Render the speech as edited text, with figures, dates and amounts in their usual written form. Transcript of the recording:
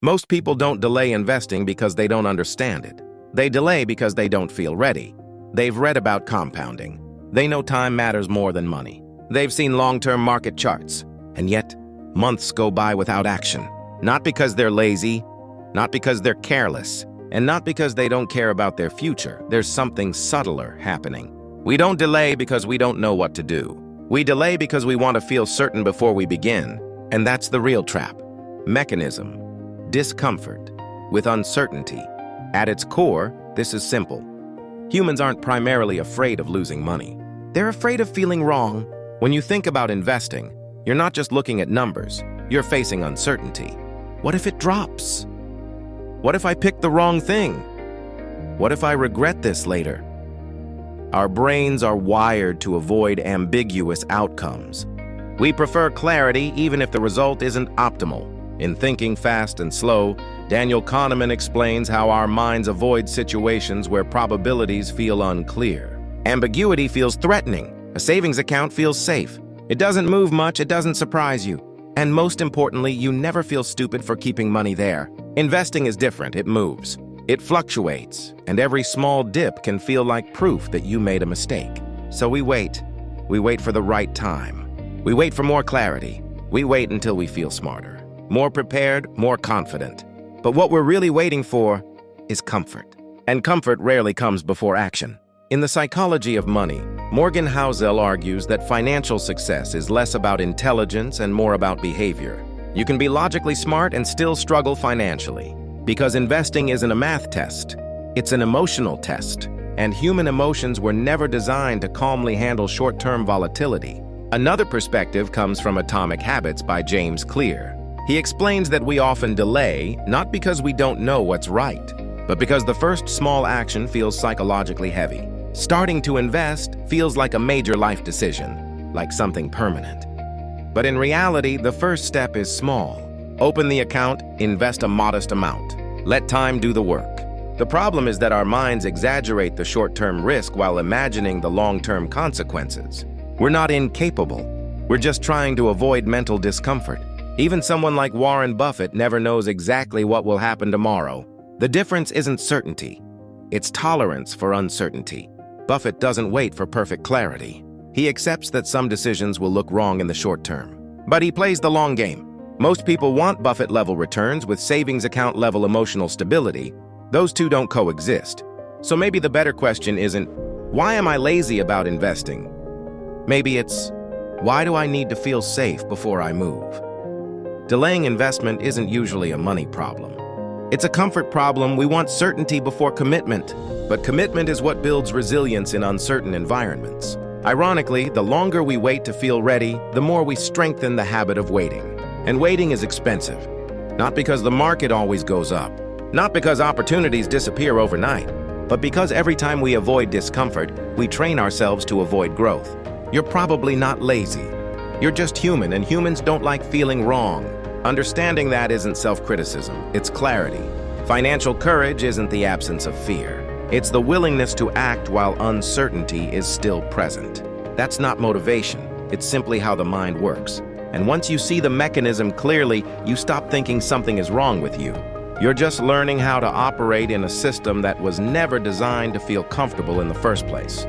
Most people don't delay investing because they don't understand it. They delay because they don't feel ready. They've read about compounding. They know time matters more than money. They've seen long-term market charts. And yet, months go by without action. Not because they're lazy, not because they're careless, and not because they don't care about their future. There's something subtler happening. We don't delay because we don't know what to do. We delay because we want to feel certain before we begin. And that's the real trap. Mechanism. Discomfort. With uncertainty. At its core, this is simple. Humans aren't primarily afraid of losing money. They're afraid of feeling wrong. When you think about investing, you're not just looking at numbers. You're facing uncertainty. What if it drops? What if I pick the wrong thing? What if I regret this later? Our brains are wired to avoid ambiguous outcomes. We prefer clarity even if the result isn't optimal. In Thinking Fast and Slow, Daniel Kahneman explains how our minds avoid situations where probabilities feel unclear. Ambiguity feels threatening. A savings account feels safe. It doesn't move much, it doesn't surprise you. And most importantly, you never feel stupid for keeping money there. Investing is different, it moves. It fluctuates, and every small dip can feel like proof that you made a mistake. So we wait. We wait for the right time. We wait for more clarity. We wait until we feel smarter, more prepared, more confident. But what we're really waiting for is comfort. And comfort rarely comes before action. In The Psychology of Money, Morgan Housel argues that financial success is less about intelligence and more about behavior. You can be logically smart and still struggle financially, because investing isn't a math test. It's an emotional test, and human emotions were never designed to calmly handle short-term volatility. Another perspective comes from Atomic Habits by James Clear. He explains that we often delay, not because we don't know what's right, but because the first small action feels psychologically heavy. Starting to invest feels like a major life decision, like something permanent. But in reality, the first step is small. Open the account, invest a modest amount. Let time do the work. The problem is that our minds exaggerate the short-term risk while imagining the long-term consequences. We're not incapable. We're just trying to avoid mental discomfort. Even someone like Warren Buffett never knows exactly what will happen tomorrow. The difference isn't certainty. It's tolerance for uncertainty. Buffett doesn't wait for perfect clarity. He accepts that some decisions will look wrong in the short term. But he plays the long game. Most people want Buffett-level returns with savings account-level emotional stability. Those two don't coexist. So maybe the better question isn't, why am I lazy about investing? Maybe it's, why do I need to feel safe before I move? Delaying investment isn't usually a money problem. It's a comfort problem. We want certainty before commitment. But commitment is what builds resilience in uncertain environments. Ironically, the longer we wait to feel ready, the more we strengthen the habit of waiting. And waiting is expensive. Not because the market always goes up. Not because opportunities disappear overnight. But because every time we avoid discomfort, we train ourselves to avoid growth. You're probably not lazy. You're just human, and humans don't like feeling wrong. Understanding that isn't self-criticism, it's clarity. Financial courage isn't the absence of fear. It's the willingness to act while uncertainty is still present. That's not motivation, it's simply how the mind works. And once you see the mechanism clearly, you stop thinking something is wrong with you. You're just learning how to operate in a system that was never designed to feel comfortable in the first place.